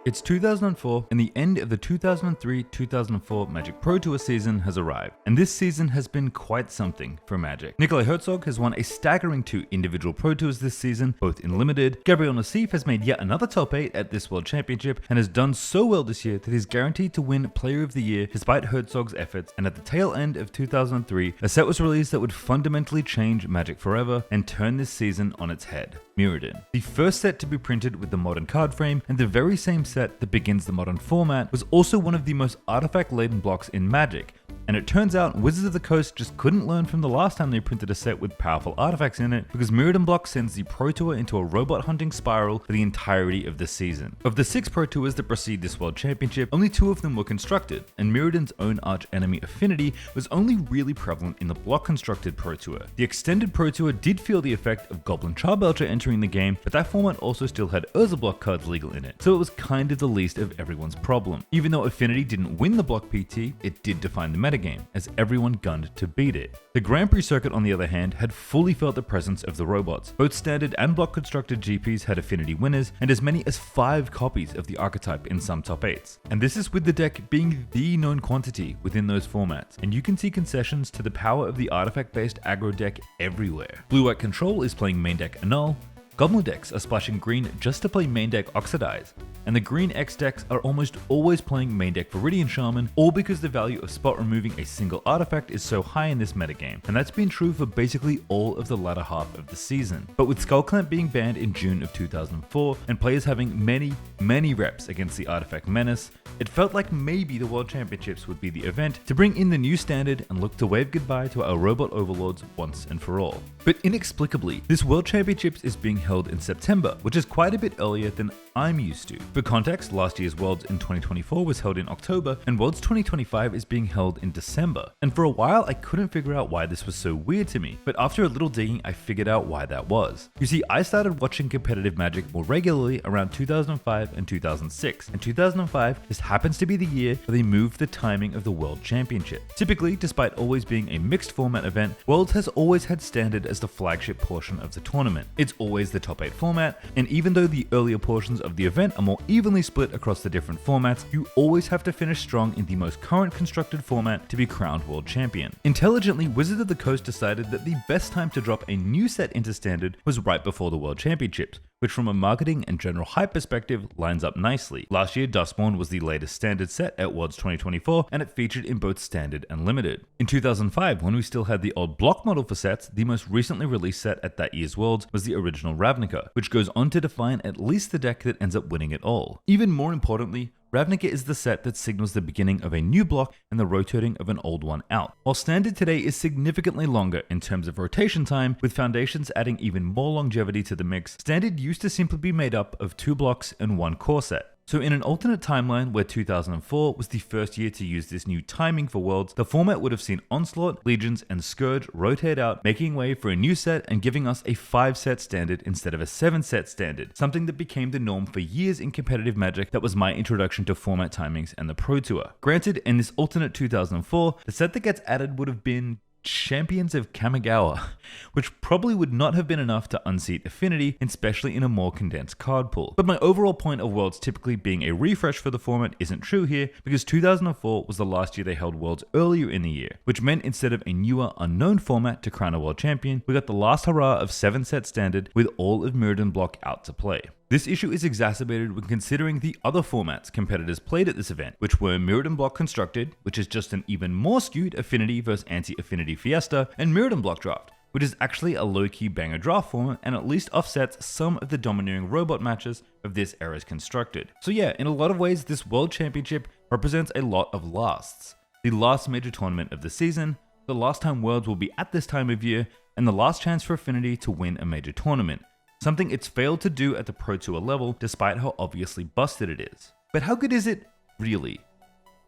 It's 2004 and the end of the 2003-2004 Magic Pro Tour season has arrived, and this season has been quite something for Magic. Nikolai Hertzog has won a staggering 2 individual Pro Tours this season, both in Limited. Gabriel Nassif has made yet another top 8 at this World Championship and has done so well this year that he's guaranteed to win Player of the Year despite Herzog's efforts, and at the tail end of 2003, a set was released that would fundamentally change Magic forever and turn this season on its head. Mirrodin. The first set to be printed with the modern card frame and the very same set that begins the modern format was also one of the most artifact-laden blocks in Magic. And it turns out Wizards of the Coast just couldn't learn from the last time they printed a set with powerful artifacts in it, because Mirrodin block sends the Pro Tour into a robot hunting spiral for the entirety of the season. Of the 6 Pro Tours that precede this World Championship, only 2 of them were constructed, and Mirrodin's own arch enemy Affinity was only really prevalent in the block constructed Pro Tour. The extended Pro Tour did feel the effect of Goblin Charbelcher entering the game, but that format also still had Urza block cards legal in it, so it was kind of the least of everyone's problem. Even though Affinity didn't win the block PT, it did define the metagame, as everyone gunned to beat it. The Grand Prix circuit, on the other hand, had fully felt the presence of the robots. Both standard and block constructed GPs had Affinity winners, and as many as 5 copies of the Archetype in some top 8s. And this is with the deck being the known quantity within those formats, and you can see concessions to the power of the artifact-based aggro deck everywhere. Blue-White Control is playing main deck Annul, Goblin decks are splashing green just to play main deck Oxidize, and the green X decks are almost always playing main deck Viridian Shaman, all because the value of spot removing a single artifact is so high in this metagame, and that's been true for basically all of the latter half of the season. But with Skullclamp being banned in June of 2004, and players having many reps against the artifact menace, it felt like maybe the World Championships would be the event to bring in the new standard and look to wave goodbye to our robot overlords once and for all. But inexplicably, this World Championships is being held in September, which is quite a bit earlier than I'm used to. For context, last year's Worlds in 2024 was held in October, and Worlds 2025 is being held in December. And for a while, I couldn't figure out why this was so weird to me, but after a little digging, I figured out why that was. You see, I started watching competitive Magic more regularly around 2005 and 2006, and 2005 just happens to be the year where they moved the timing of the World Championship. Typically, despite always being a mixed format event, Worlds has always had Standard as the flagship portion of the tournament. It's always the top 8 format, and even though the earlier portions of the event are more evenly split across the different formats, you always have to finish strong in the most current constructed format to be crowned world champion. Intelligently, Wizards of the Coast decided that the best time to drop a new set into Standard was right before the World Championships, which from a marketing and general hype perspective lines up nicely. Last year, Dustborn was the latest Standard set at Worlds 2024, and it featured in both Standard and Limited. In 2005, when we still had the old block model for sets, the most recently released set at that year's Worlds was the original Ravnica, which goes on to define at least the deck that ends up winning it all. Even more importantly, Ravnica is the set that signals the beginning of a new block and the rotating of an old one out. While Standard today is significantly longer in terms of rotation time, with Foundations adding even more longevity to the mix, Standard used to simply be made up of 2 blocks and 1 core set. So in an alternate timeline where 2004 was the first year to use this new timing for Worlds, the format would have seen Onslaught, Legions, and Scourge rotate out, making way for a new set and giving us a 5-set Standard instead of a 7-set Standard, something that became the norm for years in competitive Magic. That was my introduction to format timings and the Pro Tour. Granted, in this alternate 2004, the set that gets added would have been Champions of Kamigawa, which probably would not have been enough to unseat Affinity, especially in a more condensed card pool. But my overall point of Worlds typically being a refresh for the format isn't true here, because 2004 was the last year they held Worlds earlier in the year, which meant instead of a newer, unknown format to crown a world champion, we got the last hurrah of 7-set Standard with all of Mirrodin block out to play. This issue is exacerbated when considering the other formats competitors played at this event, which were Mirrodin block constructed, which is just an even more skewed Affinity versus anti-Affinity Fiesta, and Mirrodin block draft, which is actually a low-key banger draft format and at least offsets some of the domineering robot matches of this era's constructed. So yeah, in a lot of ways, this World Championship represents a lot of lasts. The last major tournament of the season, the last time Worlds will be at this time of year, and the last chance for Affinity to win a major tournament. Something it's failed to do at the Pro Tour level, despite how obviously busted it is. But how good is it, really?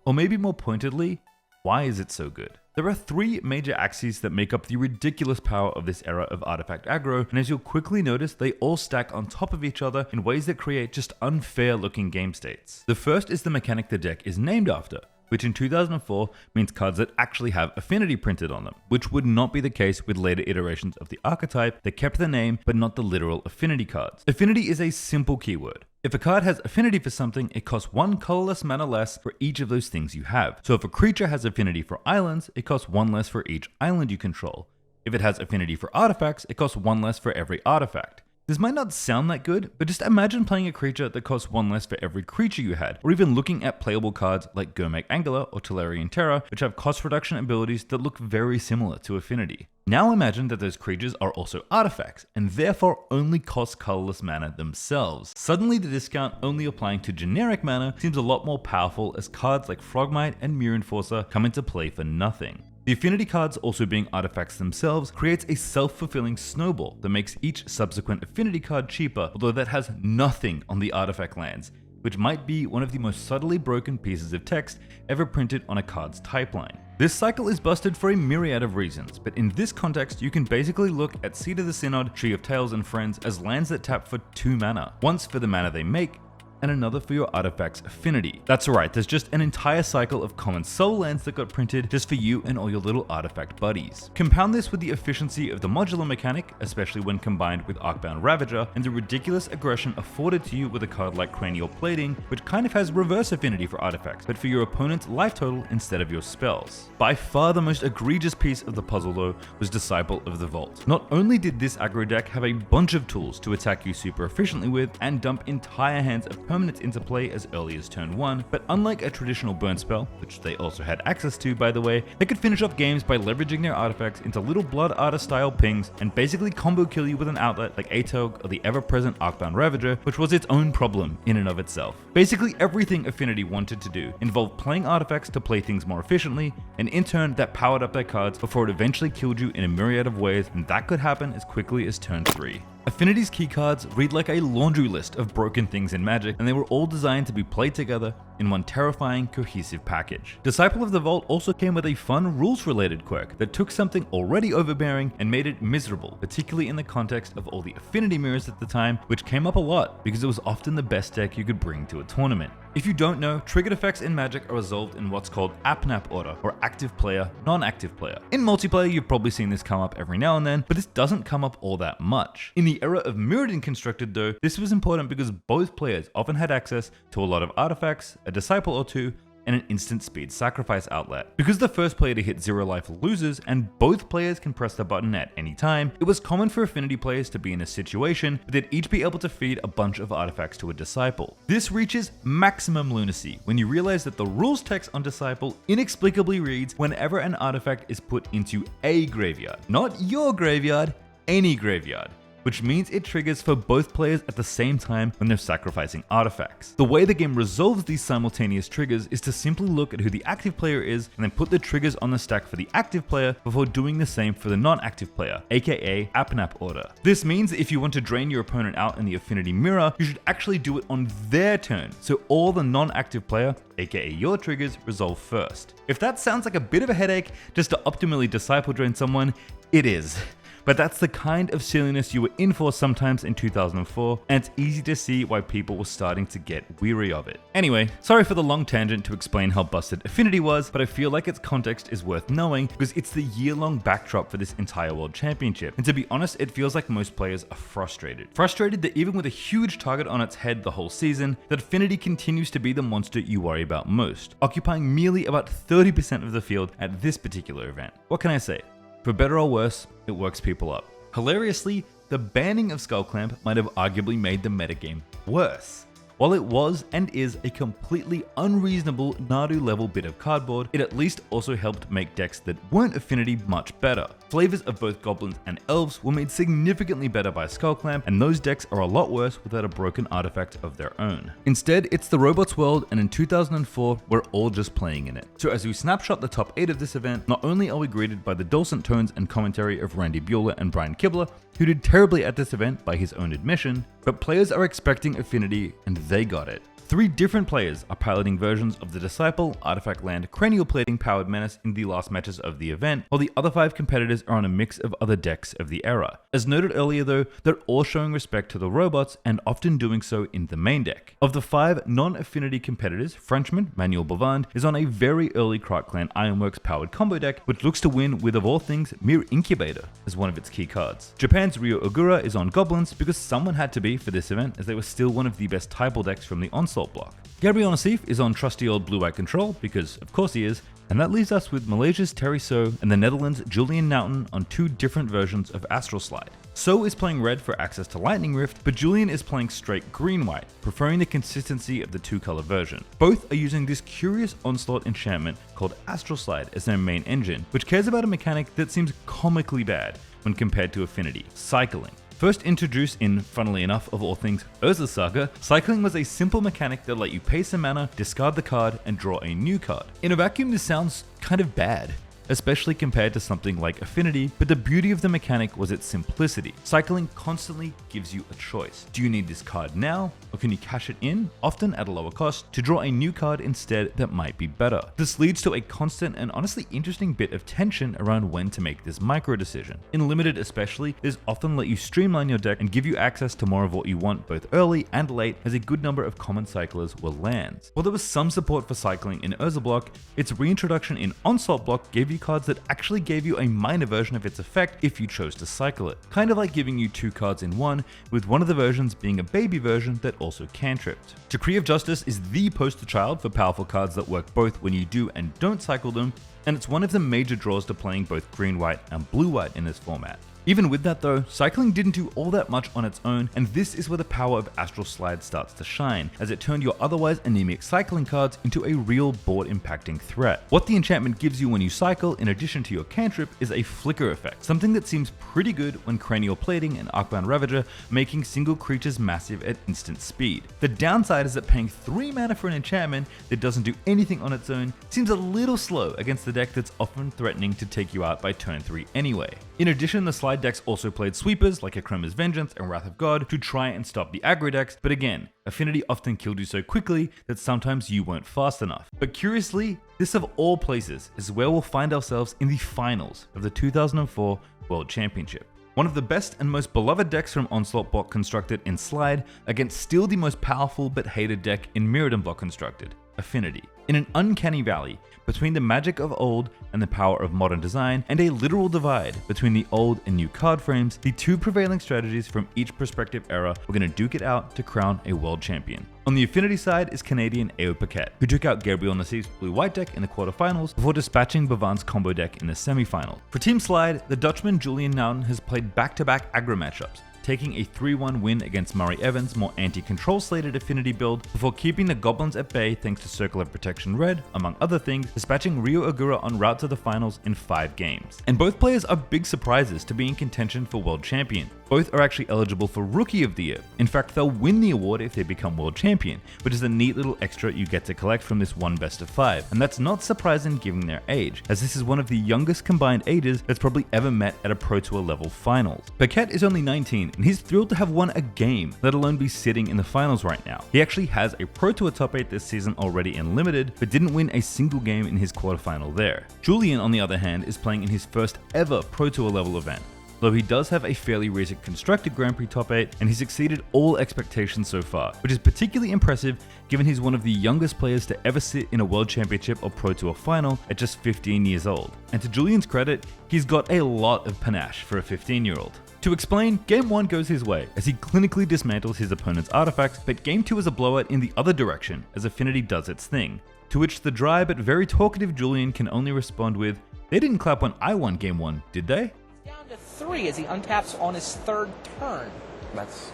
Or maybe more pointedly, why is it so good? There are 3 major axes that make up the ridiculous power of this era of artifact aggro, and as you'll quickly notice, they all stack on top of each other in ways that create just unfair looking game states. The first is the mechanic the deck is named after, which in 2004 means cards that actually have Affinity printed on them, which would not be the case with later iterations of the Archetype that kept the name but not the literal Affinity cards. Affinity is a simple keyword. If a card has affinity for something, it costs 1 colorless mana less for each of those things you have. So if a creature has affinity for islands, it costs 1 less for each island you control. If it has affinity for artifacts, it costs 1 less for every artifact. This might not sound that good, but just imagine playing a creature that costs 1 less for every creature you had, or even looking at playable cards like Gurmag Angler or Tolarian Terror, which have cost reduction abilities that look very similar to Affinity. Now imagine that those creatures are also artifacts, and therefore only cost colorless mana themselves. Suddenly the discount only applying to generic mana seems a lot more powerful as cards like Frogmite and Mirror Enforcer come into play for nothing. The affinity cards also being artifacts themselves creates a self-fulfilling snowball that makes each subsequent affinity card cheaper, although that has nothing on the artifact lands, which might be one of the most subtly broken pieces of text ever printed on a card's type line. This cycle is busted for a myriad of reasons, but in this context you can basically look at Seed of the Synod, Tree of Tales and Friends as lands that tap for 2 mana, once for the mana they make, and another for your artifact's affinity. That's right, there's just an entire cycle of common soul lands that got printed just for you and all your little artifact buddies. Compound this with the efficiency of the modular mechanic, especially when combined with Arcbound Ravager, and the ridiculous aggression afforded to you with a card like Cranial Plating, which kind of has reverse affinity for artifacts, but for your opponent's life total instead of your spells. By far the most egregious piece of the puzzle though was Disciple of the Vault. Not only did this aggro deck have a bunch of tools to attack you super efficiently with and dump entire hands of permanents into play as early as turn 1, but unlike a traditional burn spell, which they also had access to by the way, they could finish off games by leveraging their artifacts into little Blood Artist style pings and basically combo kill you with an outlet like Atog or the ever-present Arcbound Ravager, which was its own problem in and of itself. Basically everything Affinity wanted to do involved playing artifacts to play things more efficiently, and in turn that powered up their cards before it eventually killed you in a myriad of ways, and that could happen as quickly as turn 3. Affinity's key cards read like a laundry list of broken things in Magic, and they were all designed to be played together in one terrifying, cohesive package. Disciple of the Vault also came with a fun rules-related quirk that took something already overbearing and made it miserable, particularly in the context of all the Affinity mirrors at the time, which came up a lot because it was often the best deck you could bring to a tournament. If you don't know, triggered effects in Magic are resolved in what's called AppNap order, or active player, non-active player. In multiplayer, you've probably seen this come up every now and then, but this doesn't come up all that much. In the era of Mirrodin constructed though, this was important because both players often had access to a lot of artifacts, a disciple or two, and an instant speed sacrifice outlet. Because the first player to hit 0 life loses, and both players can press the button at any time, it was common for Affinity players to be in a situation where they'd each be able to feed a bunch of artifacts to a disciple. This reaches maximum lunacy when you realize that the rules text on Disciple inexplicably reads whenever an artifact is put into a graveyard. Not your graveyard, any graveyard, which means it triggers for both players at the same time when they're sacrificing artifacts. The way the game resolves these simultaneous triggers is to simply look at who the active player is and then put the triggers on the stack for the active player before doing the same for the non-active player, aka AppNap order. This means that if you want to drain your opponent out in the Affinity mirror, you should actually do it on their turn, so all the non-active player, aka your triggers, resolve first. If that sounds like a bit of a headache just to optimally disciple drain someone, it is. But that's the kind of silliness you were in for sometimes in 2004, and it's easy to see why people were starting to get weary of it. Anyway, sorry for the long tangent to explain how busted Affinity was, but I feel like its context is worth knowing because it's the year-long backdrop for this entire World Championship. And to be honest, it feels like most players are frustrated. Frustrated that even with a huge target on its head the whole season, that Affinity continues to be the monster you worry about most, occupying merely about 30% of the field at this particular event. What can I say? For better or worse, it works people up. Hilariously, the banning of Skullclamp might have arguably made the metagame worse. While it was and is a completely unreasonable Nadu level bit of cardboard, it at least also helped make decks that weren't Affinity much better. Flavors of both goblins and elves were made significantly better by Skullclamp, and those decks are a lot worse without a broken artifact of their own. Instead, it's the robots world, and in 2004, we're all just playing in it. So as we snapshot the top 8 of this event, not only are we greeted by the dulcet tones and commentary of Randy Bueller and Brian Kibler, who did terribly at this event by his own admission, but players are expecting Affinity, and they got it. 3 different players are piloting versions of the Disciple, Artifact Land, Cranial Plating powered Menace in the last matches of the event, while the other 5 competitors are on a mix of other decks of the era. As noted earlier though, they're all showing respect to the robots and often doing so in the main deck. Of the 5 non-Affinity competitors, Frenchman Manuel Bavand is on a very early Krark Clan Ironworks powered combo deck, which looks to win with, of all things, Mirror Incubator as one of its key cards. Japan's Japan's Ryo Ogura is on goblins because someone had to be for this event, as they were still one of the best typal decks from the Onslaught block. Gabriel Nassif is on trusty old blue-white control, because of course he is, and that leaves us with Malaysia's Terry So and the Netherlands' Julien Nuijten on two different versions of Astral Slide. So is playing red for access to Lightning Rift, but Julien is playing straight green-white, preferring the consistency of the two-color version. Both are using this curious Onslaught enchantment called Astral Slide as their main engine, which cares about a mechanic that seems comically bad when compared to Affinity, cycling. First introduced in, funnily enough, of all things, Urza Saga, cycling was a simple mechanic that let you pay some mana, discard the card, and draw a new card. In a vacuum, this sounds kind of bad, especially compared to something like Affinity, but the beauty of the mechanic was its simplicity. Cycling constantly gives you a choice. Do you need this card now, or can you cash it in, often at a lower cost, to draw a new card instead that might be better? This leads to a constant and honestly interesting bit of tension around when to make this micro decision. In Limited especially, this often let you streamline your deck and give you access to more of what you want both early and late, as a good number of common cyclers were lands. While there was some support for cycling in Urza block, its reintroduction in Onslaught block gave you cards that actually gave you a minor version of its effect if you chose to cycle it. Kind of like giving you two cards in one, with one of the versions being a baby version that also cantripped. Decree of Justice is the poster child for powerful cards that work both when you do and don't cycle them, and it's one of the major draws to playing both green-white and blue-white in this format. Even with that though, cycling didn't do all that much on its own, and this is where the power of Astral Slide starts to shine, as it turned your otherwise anemic cycling cards into a real board impacting threat. What the enchantment gives you when you cycle, in addition to your cantrip, is a flicker effect, something that seems pretty good when Cranial Plating and Arcbound Ravager, making single creatures massive at instant speed. The downside is that paying 3 mana for an enchantment that doesn't do anything on its own seems a little slow against the deck that's often threatening to take you out by turn 3 anyway. In addition, the slide decks also played sweepers like Akrena's Vengeance and Wrath of God to try and stop the aggro decks, but again, Affinity often killed you so quickly that sometimes you weren't fast enough. But curiously, this of all places is where we'll find ourselves in the finals of the 2004 World Championship. One of the best and most beloved decks from Onslaught block constructed in Slide against still the most powerful but hated deck in Mirrodin block constructed, Affinity. In an uncanny valley between the magic of old and the power of modern design, and a literal divide between the old and new card frames, the two prevailing strategies from each prospective era were going to duke it out to crown a world champion. On the Affinity side is Canadian Ao Paquette, who took out Gabriel Nassif's blue-white deck in the quarterfinals before dispatching Bhavan's combo deck in the semifinal. For Team Slide, the Dutchman Julien Nuijten has played back-to-back aggro matchups, taking a 3-1 win against Murray Evans' more anti-control slated Affinity build before keeping the Goblins at bay thanks to Circle of Protection Red, among other things, dispatching Ryo Ogura en route to the finals in 5 games. And both players are big surprises to be in contention for World Champion. Both are actually eligible for Rookie of the Year. In fact, they'll win the award if they become World Champion, which is a neat little extra you get to collect from this one best of 5. And that's not surprising given their age, as this is one of the youngest combined ages that's probably ever met at a Pro Tour level finals. Paquette is only 19, and he's thrilled to have won a game, let alone be sitting in the finals right now. He actually has a Pro Tour top 8 this season already in Limited, but didn't win a single game in his quarterfinal there. Julien, on the other hand, is playing in his first ever Pro Tour level event, though he does have a fairly recent constructed Grand Prix top 8, and he's exceeded all expectations so far, which is particularly impressive given he's one of the youngest players to ever sit in a World Championship or Pro Tour final at just 15 years old. And to Julien's credit, he's got a lot of panache for a 15-year-old. To explain, Game 1 goes his way, as he clinically dismantles his opponent's artifacts, but Game 2 is a blowout in the other direction, as Affinity does its thing, to which the dry but very talkative Julien can only respond with, "They didn't clap when I won Game 1, did they?" Down to 3 as he untaps on his 3rd turn. That's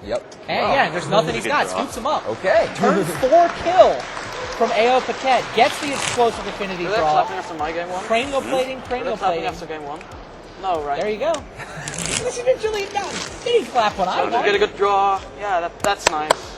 yep. And yeah, there's nothing he's got. Scoops him up. Okay. Turn 4 kill from Ao Paquette. Gets the explosive Affinity Were they draw. clapping after my Game 1? Cranial plating, Were cranial they clapping plating. after Game 1? No, right? There you go. Listen to Julien Nuijten. Did he clap when I Oh, won? get a good draw. Yeah, that's nice.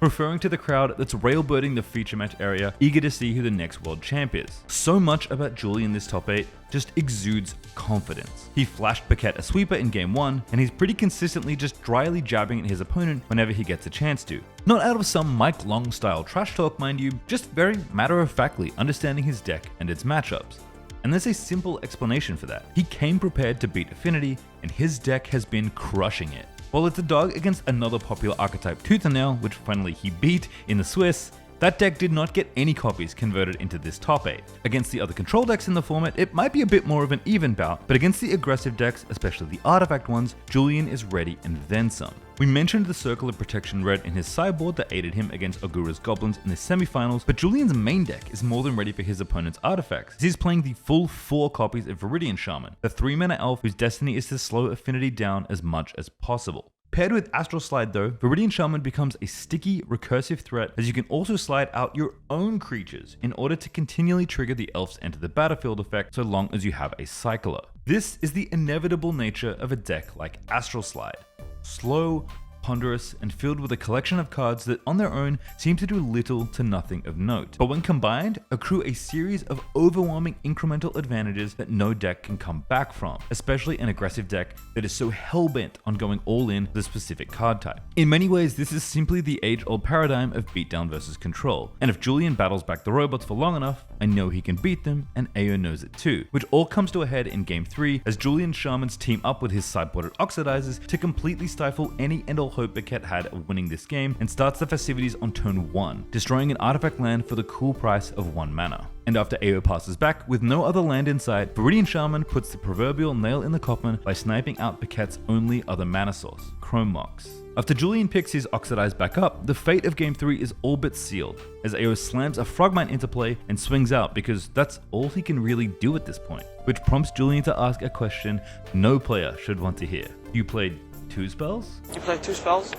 Referring to the crowd that's railbirding the feature match area, eager to see who the next world champ is. So much about Julien this top 8 just exudes confidence. He flashed Paquette a sweeper in Game 1, and he's pretty consistently just dryly jabbing at his opponent whenever he gets a chance to. Not out of some Mike Long style trash talk, mind you, just very matter-of-factly understanding his deck and its matchups. And there's a simple explanation for that. He came prepared to beat Affinity, and his deck has been crushing it. While it's a dog against another popular archetype, Tooth and Nail, which finally he beat in the Swiss, That deck did not get any copies converted into this top 8. Against the other control decks in the format, it might be a bit more of an even bout, but against the aggressive decks, especially the artifact ones, Julien is ready and then some. We mentioned the Circle of Protection red in his sideboard that aided him against Ogura's Goblins in the semifinals, but Julien's main deck is more than ready for his opponent's artifacts. He's playing the full 4 copies of Mirrodin Shaman, the 3-mana elf whose destiny is to slow Affinity down as much as possible. Paired with Astral Slide though, Mirrodin Shaman becomes a sticky, recursive threat as you can also slide out your own creatures in order to continually trigger the elf's enter the battlefield effect so long as you have a cycler. This is the inevitable nature of a deck like Astral Slide. Slow, ponderous, and filled with a collection of cards that on their own seem to do little to nothing of note, but when combined, accrue a series of overwhelming incremental advantages that no deck can come back from, especially an aggressive deck that is so hell-bent on going all in with a specific card type. In many ways, this is simply the age-old paradigm of beatdown versus control, and if Julien battles back the robots for long enough, I know he can beat them, and Ao knows it too, which all comes to a head in Game 3 as Julien Shamans team up with his sideboarded Oxidizers to completely stifle any and all hope Paquette had of winning this game and starts the festivities on turn 1, destroying an artifact land for the cool price of 1 mana. And after Ao passes back with no other land in sight, Mirrodin Shaman puts the proverbial nail in the coffin by sniping out Paquette's only other mana source, Chrome Mox. After Julien picks his Oxidize back up, the fate of Game 3 is all but sealed, as Ao slams a Frogmite into play and swings out because that's all he can really do at this point, which prompts Julien to ask a question no player should want to hear. You played 2 spells? You played 2 spells?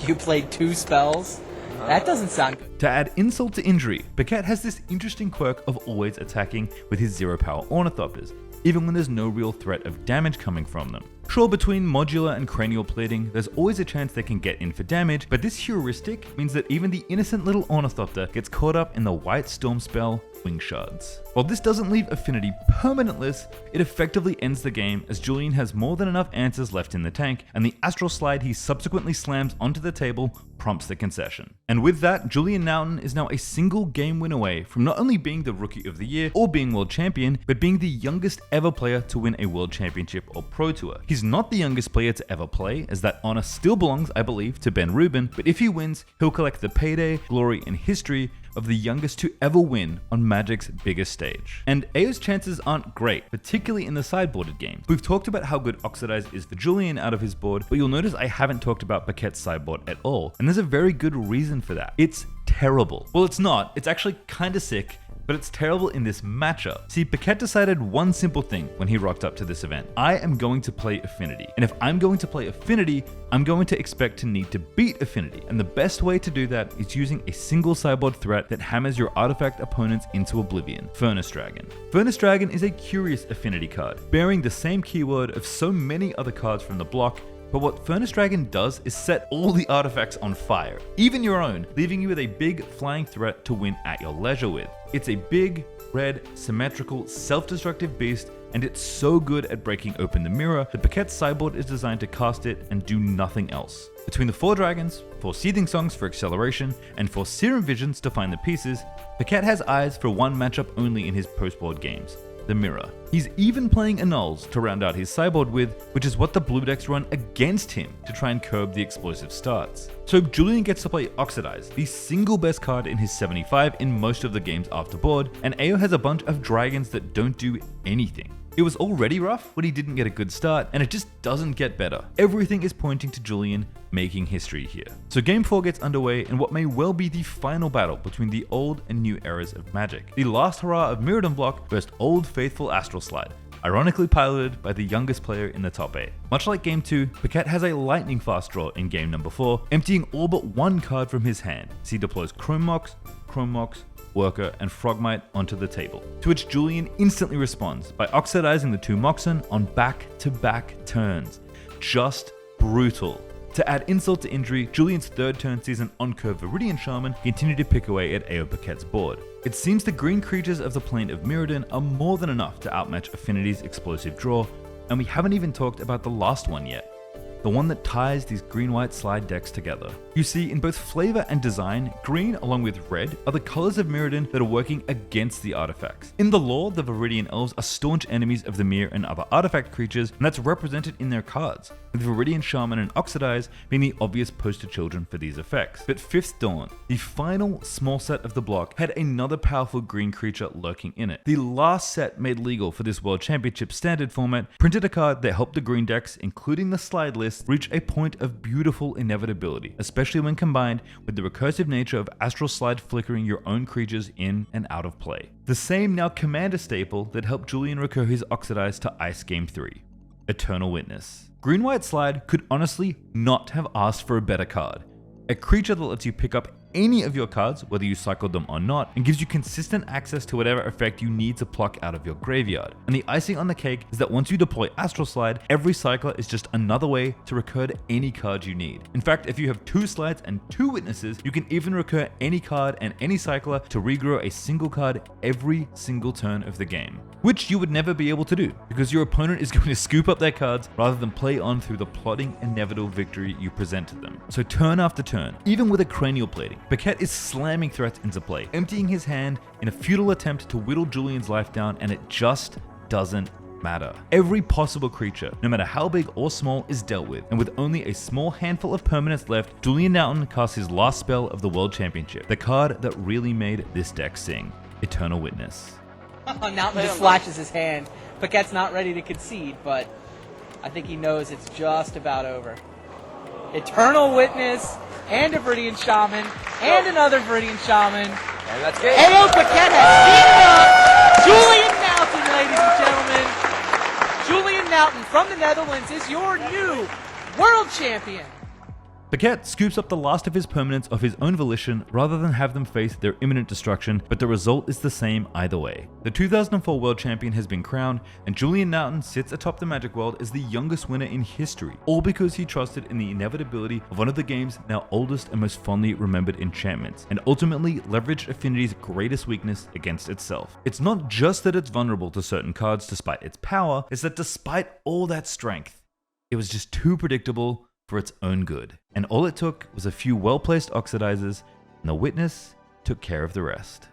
You played 2 spells? That doesn't sound good. To add insult to injury, Paquette has this interesting quirk of always attacking with his 0-power Ornithopters, even when there's no real threat of damage coming from them. Sure, between modular and cranial plating, there's always a chance they can get in for damage, but this heuristic means that even the innocent little Ornithopter gets caught up in the White Storm spell Wing Shards. While this doesn't leave Affinity permanentless, it effectively ends the game as Julien has more than enough answers left in the tank, and the Astral Slide he subsequently slams onto the table prompts the concession. And with that, Julien Nuijten is now a single game win away from not only being the Rookie of the Year or being World Champion, but being the youngest ever player to win a World Championship or Pro Tour. He's not the youngest player to ever play, as that honor still belongs, I believe, to Ben Rubin, but if he wins, he'll collect the payday, glory, and history of the youngest to ever win on Magic's biggest stage. And Ao's chances aren't great, particularly in the sideboarded games. We've talked about how good Oxidize is for Julien out of his board, but you'll notice I haven't talked about Paquette's sideboard at all, and there's a very good reason for that. It's terrible. Well, it's not. It's actually kinda sick, but it's terrible in this matchup. See, Paquette decided one simple thing when he rocked up to this event. I am going to play Affinity, and if I'm going to play Affinity, I'm going to expect to need to beat Affinity, and the best way to do that is using a single sideboard threat that hammers your artifact opponents into oblivion, Furnace Dragon. Furnace Dragon is a curious Affinity card, bearing the same keyword of so many other cards from the block, but what Furnace Dragon does is set all the artifacts on fire, even your own, leaving you with a big flying threat to win at your leisure with. It's a big, red, symmetrical, self-destructive beast, and it's so good at breaking open the mirror that Paquette's sideboard is designed to cast it and do nothing else. Between the 4 dragons, 4 Seething Songs for acceleration, and 4 Serum Visions to find the pieces, Paquette has eyes for one matchup only in his post-board games: the mirror. He's even playing Annuls to round out his sideboard with, which is what the blue decks run against him to try and curb the explosive starts. So Julien gets to play Oxidize, the single best card in his 75 in most of the games after board, and Ao has a bunch of dragons that don't do anything. It was already rough when he didn't get a good start, and it just doesn't get better. Everything is pointing to Julien making history here. So Game 4 gets underway in what may well be the final battle between the old and new eras of Magic. The last hurrah of Mirrodin block versus Old Faithful Astral Slide, ironically piloted by the youngest player in the top 8. Much like Game 2, Paquette has a lightning fast draw in game number 4, emptying all but one card from his hand as he deploys Chrome Mox, Worker, and Frogmite onto the table, to which Julien instantly responds by oxidizing the 2 Moxen on back-to-back turns. Just brutal. To add insult to injury, Julien's 3rd turn sees an on-curve Viridian Shaman continue to pick away at Ao Paquette's board. It seems the green creatures of the plane of Mirrodin are more than enough to outmatch Affinity's explosive draw, and we haven't even talked about the last one yet: the one that ties these green-white slide decks together. You see, in both flavor and design, green along with red are the colors of Mirrodin that are working against the artifacts. In the lore, the Viridian elves are staunch enemies of the Mir and other artifact creatures, and that's represented in their cards, with Viridian Shaman and Oxidize being the obvious poster children for these effects. But Fifth Dawn, the final small set of the block, had another powerful green creature lurking in it. The last set made legal for this World Championship standard format printed a card that helped the green decks, including the slide list, reach a point of beautiful inevitability, especially when combined with the recursive nature of Astral Slide flickering your own creatures in and out of play. The same now commander staple that helped Julien recur his Oxidize to Ice Game 3. Eternal Witness. Green-White Slide could honestly not have asked for a better card. A creature that lets you pick up any of your cards, whether you cycled them or not, and gives you consistent access to whatever effect you need to pluck out of your graveyard. And the icing on the cake is that once you deploy Astral Slide, every cycler is just another way to recur to any card you need. In fact, if you have 2 slides and 2 witnesses, you can even recur any card and any cycler to regrow a single card every single turn of the game. Which you would never be able to do, because your opponent is going to scoop up their cards rather than play on through the plodding, inevitable victory you present to them. So turn after turn, even with a cranial plating, Paquette is slamming threats into play, emptying his hand in a futile attempt to whittle Julien's life down, and it just doesn't matter. Every possible creature, no matter how big or small, is dealt with, and with only a small handful of permanents left, Julien Nuijten casts his last spell of the World Championship, the card that really made this deck sing, Eternal Witness. Nuijten just flashes his hand. Paquette's not ready to concede, but I think he knows it's just about over. Eternal Witness, and a Viridian Shaman, and another Viridian Shaman. And that's it. AO Paquette has beaten up Julien Nuijten, ladies and gentlemen. Julien Nuijten from the Netherlands is your new world champion. Paquette scoops up the last of his permanents of his own volition rather than have them face their imminent destruction, but the result is the same either way. The 2004 World Champion has been crowned, and Julien Nuijten sits atop the Magic world as the youngest winner in history, all because he trusted in the inevitability of one of the game's now oldest and most fondly remembered enchantments, and ultimately leveraged Affinity's greatest weakness against itself. It's not just that it's vulnerable to certain cards despite its power, it's that despite all that strength, it was just too predictable for its own good. And all it took was a few well-placed Oxidizers, and the Witness took care of the rest.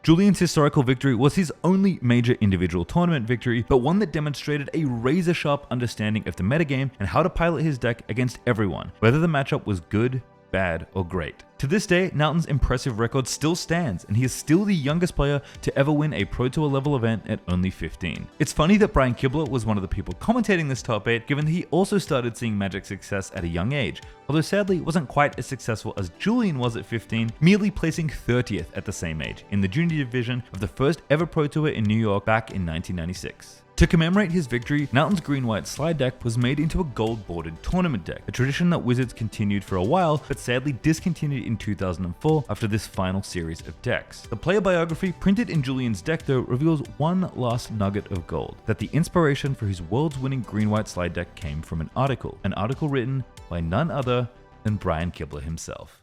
Julien's historical victory was his only major individual tournament victory, but one that demonstrated a razor-sharp understanding of the metagame and how to pilot his deck against everyone, whether the matchup was good, bad, or great. To this day, Nuijten's impressive record still stands, and he is still the youngest player to ever win a Pro Tour level event at only 15. It's funny that Brian Kibler was one of the people commentating this top 8, given that he also started seeing Magic success at a young age, although sadly wasn't quite as successful as Julien was at 15, merely placing 30th at the same age in the junior division of the first ever Pro Tour in New York back in 1996. To commemorate his victory, Nuijten's green-white slide deck was made into a gold-bordered tournament deck, a tradition that Wizards continued for a while, but sadly discontinued in 2004 after this final series of decks. The player biography printed in Julien's deck though reveals one last nugget of gold, that the inspiration for his world's-winning green-white slide deck came from an article written by none other than Brian Kibler himself.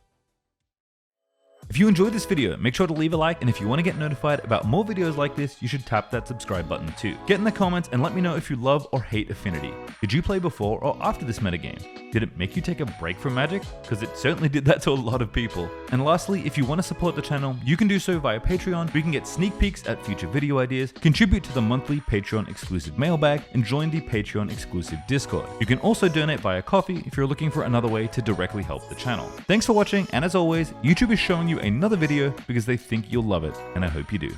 If you enjoyed this video, make sure to leave a like, and if you want to get notified about more videos like this, you should tap that subscribe button too. Get in the comments and let me know if you love or hate Affinity. Did you play before or after this metagame? Did it make you take a break from Magic? Because it certainly did that to a lot of people. And lastly, if you want to support the channel, you can do so via Patreon, where you can get sneak peeks at future video ideas, contribute to the monthly Patreon exclusive mailbag, and join the Patreon exclusive Discord. You can also donate via Coffee if you're looking for another way to directly help the channel. Thanks for watching, and as always, YouTube is showing you another video because they think you'll love it, and I hope you do.